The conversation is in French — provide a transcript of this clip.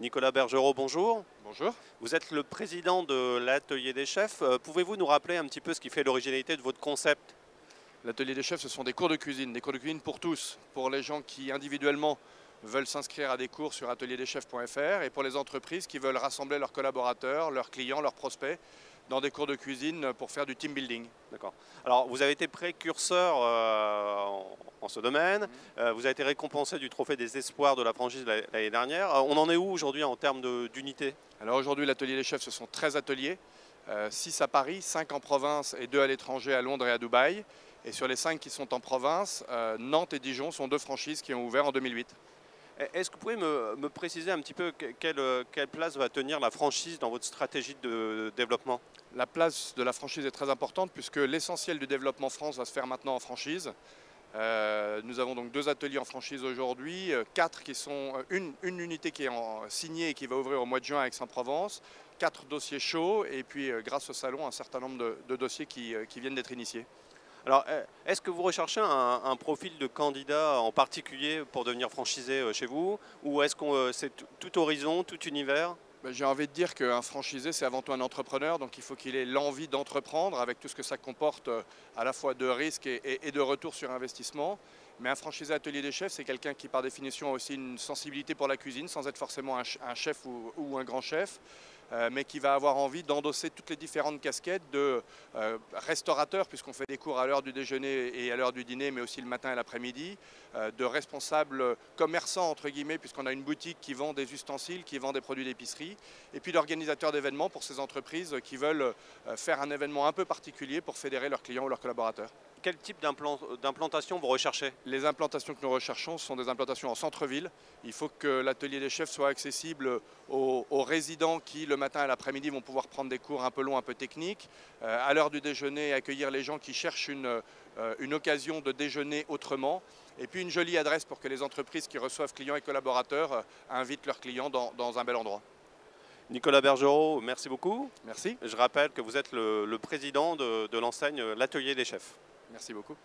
Nicolas Bergerot, bonjour. Bonjour. Vous êtes le président de l'Atelier des chefs. Pouvez-vous nous rappeler un petit peu ce qui fait l'originalité de votre concept? L'atelier des chefs, ce sont des cours de cuisine pour tous, pour les gens qui individuellement veulent s'inscrire à des cours sur atelierdechefs.fr et pour les entreprises qui veulent rassembler leurs collaborateurs, leurs clients, leurs prospects dans des cours de cuisine pour faire du team building. D'accord. Alors, vous avez été précurseur en ce domaine. Vous avez été récompensé du trophée des espoirs de la franchise l'année dernière. On en est où aujourd'hui en termes d'unité? Alors aujourd'hui, l'atelier des chefs, ce sont 13 ateliers, 6 à Paris, 5 en province et 2 à l'étranger, à Londres et à Dubaï. Et sur les 5 qui sont en province, Nantes et Dijon sont 2 franchises qui ont ouvert en 2008. Est-ce que vous pouvez me préciser un petit peu quelle place va tenir la franchise dans votre stratégie de développement? La place de la franchise est très importante puisque l'essentiel du développement France va se faire maintenant en franchise. Nous avons donc 2 ateliers en franchise aujourd'hui, 4 qui sont une unité qui est signée et qui va ouvrir au mois de juin à Aix-en-Provence, 4 dossiers chauds et puis grâce au salon un certain nombre de dossiers qui viennent d'être initiés. Alors, est-ce que vous recherchez un profil de candidat en particulier pour devenir franchisé chez vous? Ou est-ce que c'est tout horizon, tout univers? J'ai envie de dire qu'un franchisé, c'est avant tout un entrepreneur, donc il faut qu'il ait l'envie d'entreprendre avec tout ce que ça comporte à la fois de risques et de retour sur investissement. Mais un franchisé atelier des chefs, c'est quelqu'un qui par définition a aussi une sensibilité pour la cuisine, sans être forcément un chef ou un grand chef, mais qui va avoir envie d'endosser toutes les différentes casquettes de restaurateur, puisqu'on fait des cours à l'heure du déjeuner et à l'heure du dîner, mais aussi le matin et l'après-midi, de responsable commerçant, entre guillemets, puisqu'on a une boutique qui vend des ustensiles, qui vend des produits d'épicerie, et puis d'organisateur d'événements pour ces entreprises qui veulent faire un événement un peu particulier pour fédérer leurs clients ou leurs collaborateurs. Quel type d'implantation vous recherchez? Les implantations que nous recherchons sont des implantations en centre-ville. Il faut que l'atelier des chefs soit accessible aux résidents qui, le matin et l'après-midi, vont pouvoir prendre des cours un peu longs, un peu techniques. À l'heure du déjeuner, accueillir les gens qui cherchent une occasion de déjeuner autrement. Et puis une jolie adresse pour que les entreprises qui reçoivent clients et collaborateurs invitent leurs clients dans un bel endroit. Nicolas Bergerot, merci beaucoup. Merci. Je rappelle que vous êtes le président de l'enseigne L'Atelier des chefs. Merci beaucoup.